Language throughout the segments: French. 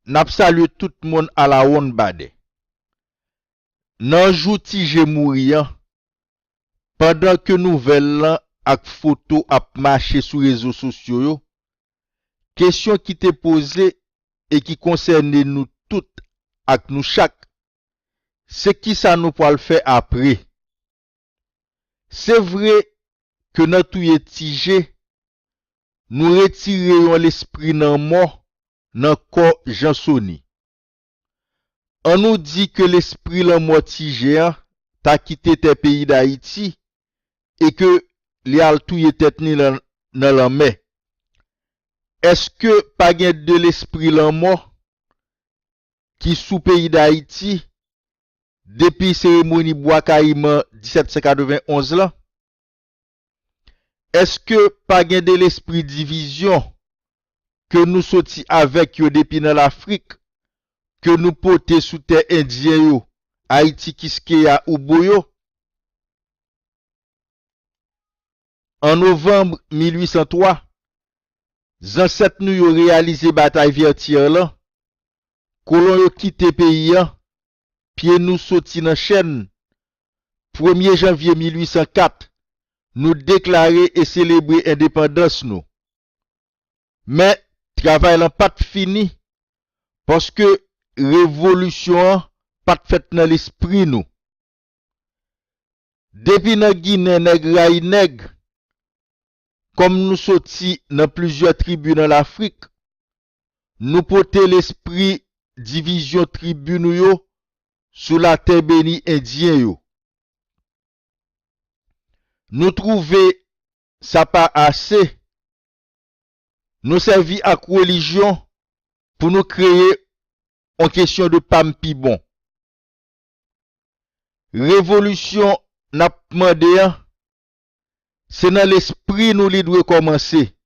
n'a salué tout le monde à la ronde bade. Nan jouti j'ai mourian, pendant que nouvelle lan ak photo ap marché sur réseaux sociaux yo, question qui t'est posée et qui concerne nous toutes ak nous chaque, c'est qui ça nous pour le faire après. C'est vrai que dans tout tige, nous retirons l'esprit nan mort nan corps Jansoni. On nous dit que l'esprit lan mort tige t'a quitté tes pays d'Haïti et que li al touye tête ni nan la mer. Est-ce que pas gen de l'esprit lan mort qui sous pays d'Haïti depuis cérémonie bois caïman 1791 là? Est-ce que pas gen de l'esprit division que nous sorti avec yo depuis dans l'Afrique, que nous porter sous terre indien yo, Haïti Kiskeya ou Boyo? En novembre 1803, ancêtres nous yo réalisé bataille vertière là, colon yo quitté pays pied nous sorti dans chaîne. 1er janvier 1804, nous déclarer et célébrer indépendance nous. Mais travail n'a pas fini parce que révolution pas faite dans l'esprit nous. Depuis dans Guinée nègre comme nous sorti dans plusieurs tribus dans l'Afrique, nous porter l'esprit division tribu nous yo sous la terre bénie indien yo. Nous trouver ça pas assez. Nous servi à religion pour nous créer en question de pampi bon. Révolution n'a demandé, c'est dans l'esprit nous li doit commencer.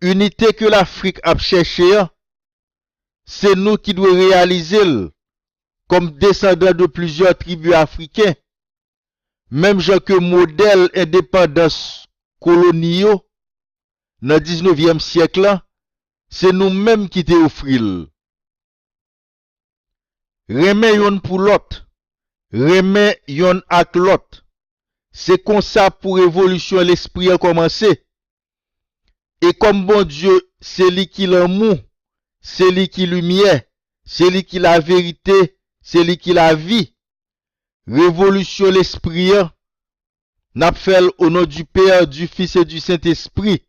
Unité que l'Afrique a cherché, c'est nous qui devons réaliser comme descendants de plusieurs tribus africaines. Même genre que modèle indépendance coloniaux dans le 19e siècle, c'est nous-mêmes qui te offril. Remet yon pour l'autre, remet yon ak l'autre. C'est comme ça pour révolution l'esprit a commencé. Et comme bon Dieu, c'est lui qui l'amour, c'est lui qui lumière, c'est lui qui la vérité, c'est lui qui la vie. Révolution l'esprit n'a fait au nom du Père, du Fils et du Saint-Esprit.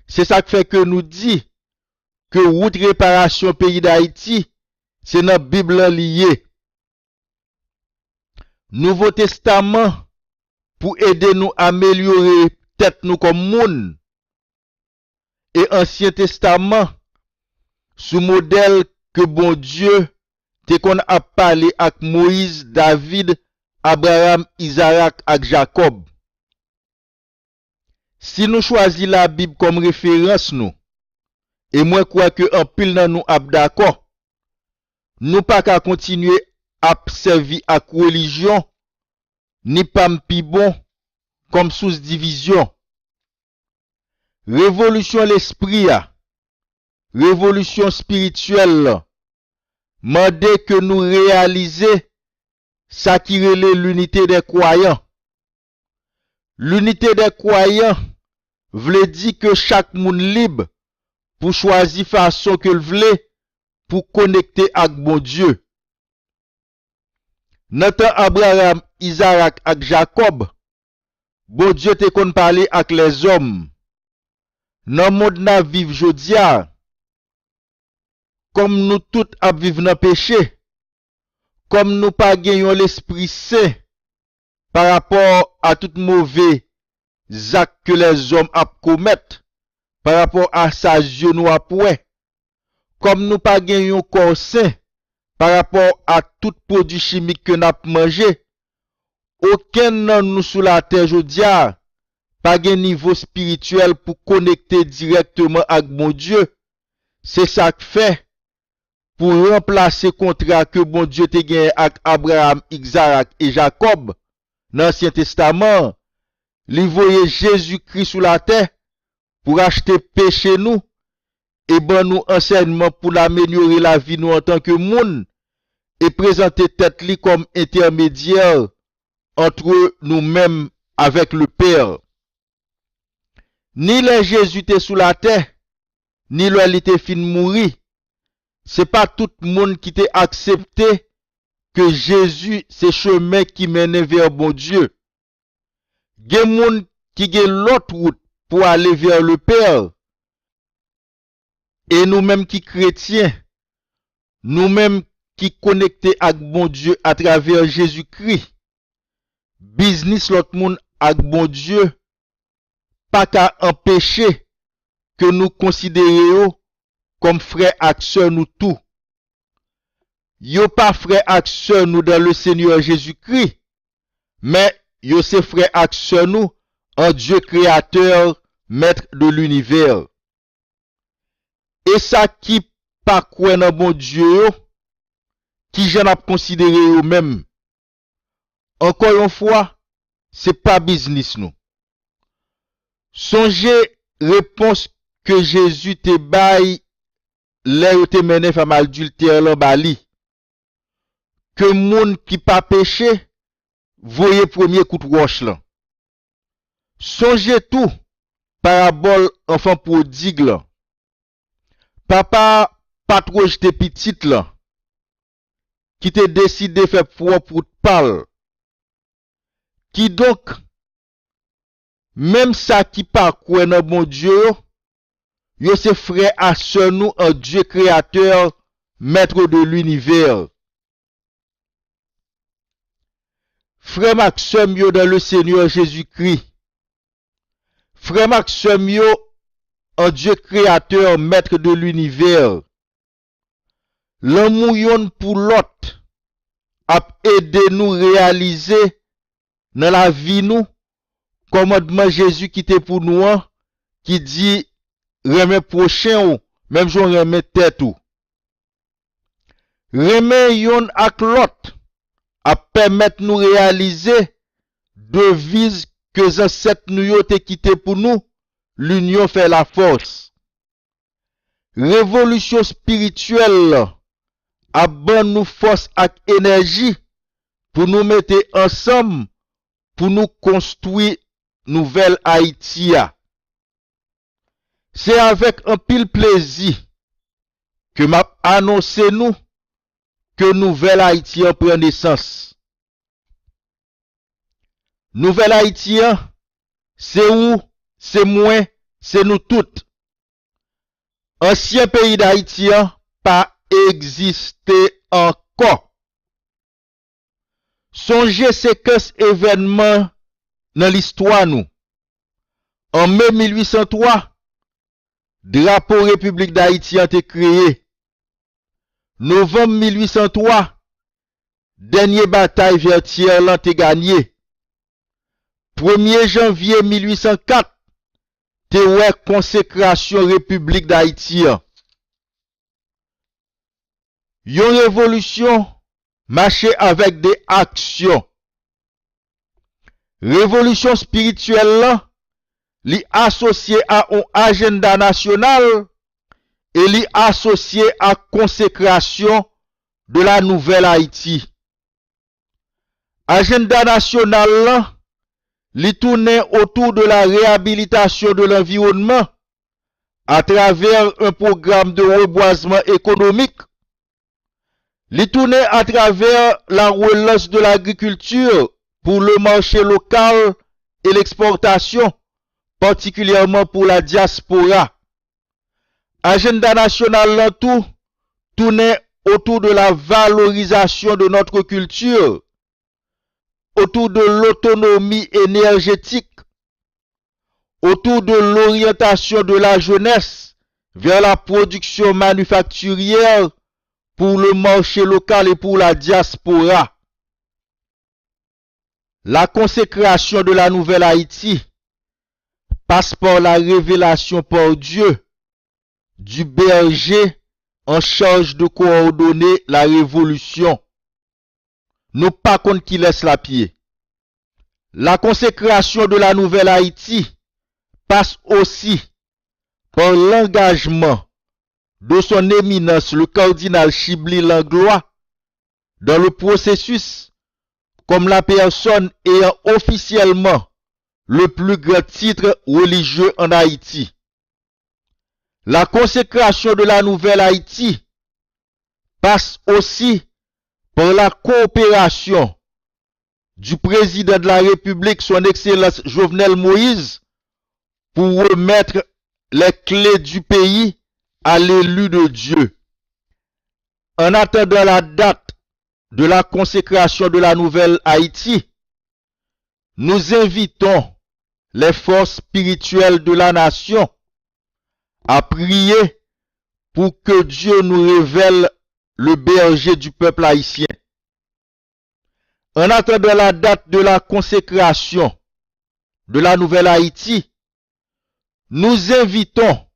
C'est ça qui fait que nous dit que route réparation pays d'Haïti, c'est notre Bible lié. Nouveau Testament pour aider nous à améliorer tête nous comme monde. Et Ancien Testament sous modèle que bon Dieu te qu'on a parlé avec Moïse, David, Abraham, Isaac et Jacob. Si nous choisissons la Bible comme référence nous, et moi crois que en pile dans nous ap d'accord, nous pas qu'à continuer à servir à religion, ni pas pi bon comme sous-division. Révolution l'esprit, révolution spirituelle, mandé que nous réaliser ça qui relève l'unité des croyants. L'unité des croyants veut dire que chaque monde libre pour choisir façon que le veut pour connecter avec bon Dieu. Notre Abraham, Isaac et Jacob, bon Dieu te kon parler avec les hommes. Dans le monde na vive jodia, comme nous tous ap vivre dans péché, comme nous pas gagnons l'esprit saint par rapport à tout mauvais actes que les hommes ap commettent, par rapport à sa genou après, comme nous pas gagnons corps saint par rapport à tout produit chimique que nous avons mangé, aucun nan nous sous la terre jodia pas de niveau spirituel pour connecter directement avec mon Dieu. C'est ça que fait pour remplacer le contrat que bon Dieu te gagné avec Abraham, Isaac et Jacob dans l'Ancien Testament. Il voyait Jésus-Christ sous la terre pour acheter péché nous et ben nous enseignement pour améliorer la vie nous en tant que monde et présenter tête li comme intermédiaire entre nous-mêmes avec le Père. Ni le Jésus était sous la terre, ni le était fin mourir. C'est pas tout le monde qui t'a accepté que Jésus c'est chemin qui mène vers bon Dieu. Gen moun qui gen l'autre route pour aller vers le Père. Et nous-mêmes qui chrétiens, nous-mêmes qui connectés avec bon Dieu à travers Jésus-Christ, business l'autre monde avec bon Dieu, pas qu'à empêcher que nous considérions comme frères et sœurs nous tout. Yo pas frères et sœurs nous dans le Seigneur Jésus-Christ, mais yo c'est frères et sœurs nous en Dieu créateur, maître de l'univers. Et ça qui pas quoi dans bon Dieu, qui j'en a considéré eux-mêmes. Encore une fois, c'est pas business nous. Songez réponse que Jésus te baille là où te mené femme adultère là bali. Que moun qui pas péché, voyez premier coup de roche là. Songez tout, parabole enfant prodigue là. Papa pas trop jeté petite là. Qui te décidé faire foi pour te parler. Qui donc, même ça qui pas quoi dans bon Dieu, yo se frère à sœur nous un Dieu créateur, maître de l'univers. Frère Maxime yo dans le Seigneur Jésus-Christ. Frère Maxime yo un Dieu créateur, maître de l'univers. L'amour yon pour l'autre a aidé nous réaliser dans la vie nous commandement Jésus qui était pour nous qui dit remet prochain ou même j'en remet tête ou remet yon ak l'autre a permettre nous réaliser devise que les ancêtres nous yo te quitté pour nous l'union fait la force. Révolution spirituelle a ban nous force et énergie pour nous mettre ensemble pour nous construire nouvelle Haïti. C'est avec un pile plaisir que m'a annoncé nous que nouvelle Haïti prend naissance. Nouvelle Haïti, c'est où, c'est moi, c'est nous toutes. Ancien pays d'Haïti pas existé encore. Songez séquence événements dans l'histoire nous. En mai 1803, drapeau République d'Haïti a été créé. Novembre 1803, dernière bataille vertière l'a été gagnée. 1er janvier 1804, te consécration République d'Haïti. Yon révolution marché avec des actions. Révolution spirituelle li associé à un agenda national et li associé à consécration de la nouvelle Haïti. Agenda national li tourne autour de la réhabilitation de l'environnement à travers un programme de reboisement économique. Li tourne à travers la relance de l'agriculture pour le marché local et l'exportation, particulièrement pour la diaspora. Agenda national tout tourne autour de la valorisation de notre culture, autour de l'autonomie énergétique, autour de l'orientation de la jeunesse vers la production manufacturière pour le marché local et pour la diaspora. La consécration de la nouvelle Haïti passe par la révélation par Dieu du berger en charge de coordonner la révolution. Nous pas contre qui laisse la pied. La consécration de la nouvelle Haïti passe aussi par l'engagement de son éminence le cardinal Chibli Langlois dans le processus comme la personne ayant officiellement le plus grand titre religieux en Haïti. La consécration de la nouvelle Haïti passe aussi par la coopération du président de la République, son Excellence Jovenel Moïse, pour remettre les clés du pays à l'élu de Dieu. En attendant la date de la consécration de la nouvelle Haïti, nous invitons les forces spirituelles de la nation à prier pour que Dieu nous révèle le berger du peuple haïtien. En attendant la date de la consécration de la nouvelle Haïti, nous invitons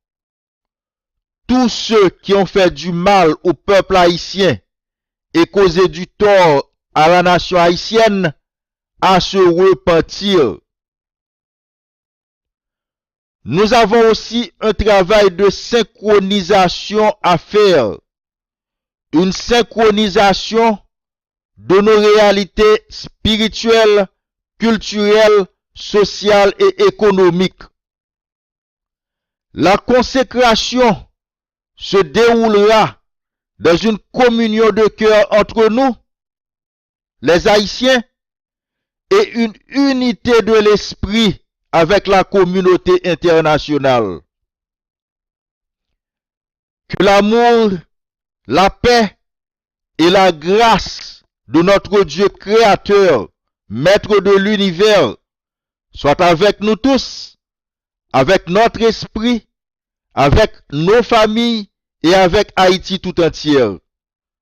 tous ceux qui ont fait du mal au peuple haïtien et causé du tort à la nation haïtienne à se repentir. Nous avons aussi un travail de synchronisation à faire, une synchronisation de nos réalités spirituelles, culturelles, sociales et économiques. La consécration se déroulera dans une communion de cœur entre nous, les Haïtiens, et une unité de l'esprit avec la communauté internationale. Que l'amour, la paix et la grâce de notre Dieu créateur, maître de l'univers, soient avec nous tous, avec notre esprit, avec nos familles et avec Haïti tout entière.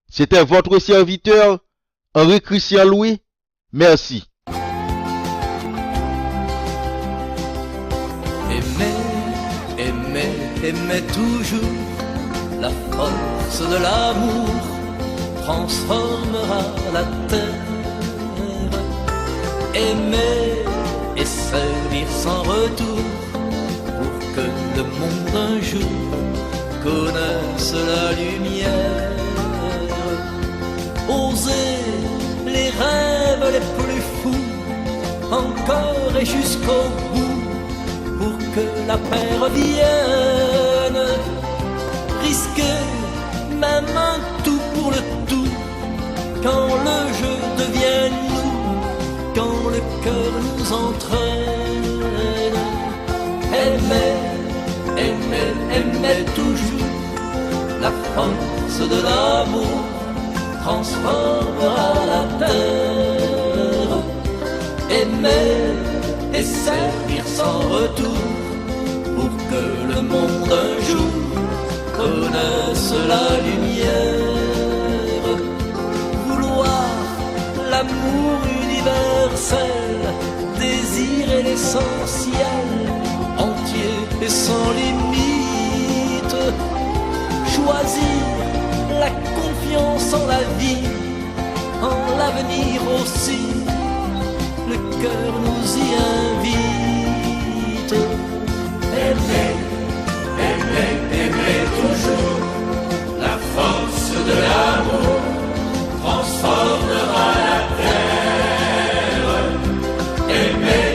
C'était votre serviteur, Henri Christian Louis. Merci. Aimer toujours, la force de l'amour transformera la terre. Aimer et servir sans retour pour que le monde un jour connaisse la lumière. Oser les rêves les plus fous, encore et jusqu'au bout, pour que la paix revienne. Risquer même un tout pour le tout, quand le jeu devient nous, quand le cœur nous entraîne. Aimer, aimer, aimer toujours, la force de l'amour transformera la terre. Aimer et servir sans retour pour que le monde un jour connaisse la lumière. Vouloir l'amour universel, désirer l'essentiel, entier et sans limite. Choisir la confiance en la vie, en l'avenir aussi. Le cœur nous y invite. Aimer, aimer, aimer toujours, la force de l'amour transformera la terre. Aimer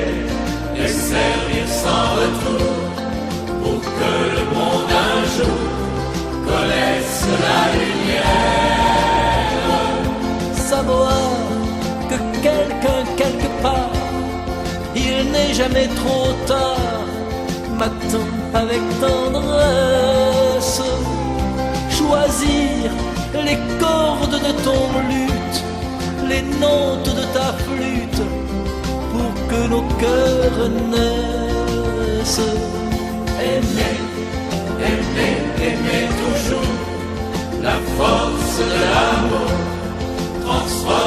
et servir sans retour pour que le monde un jour connaisse la lumière. Savoir que quelqu'un quelque part, il n'est jamais trop tard, m'attend avec tendresse. Choisir les cordes de ton luth, les notes de ta flûte, pour que nos cœurs naissent. Aimer, aimer, aimer toujours, la force de l'amour transforme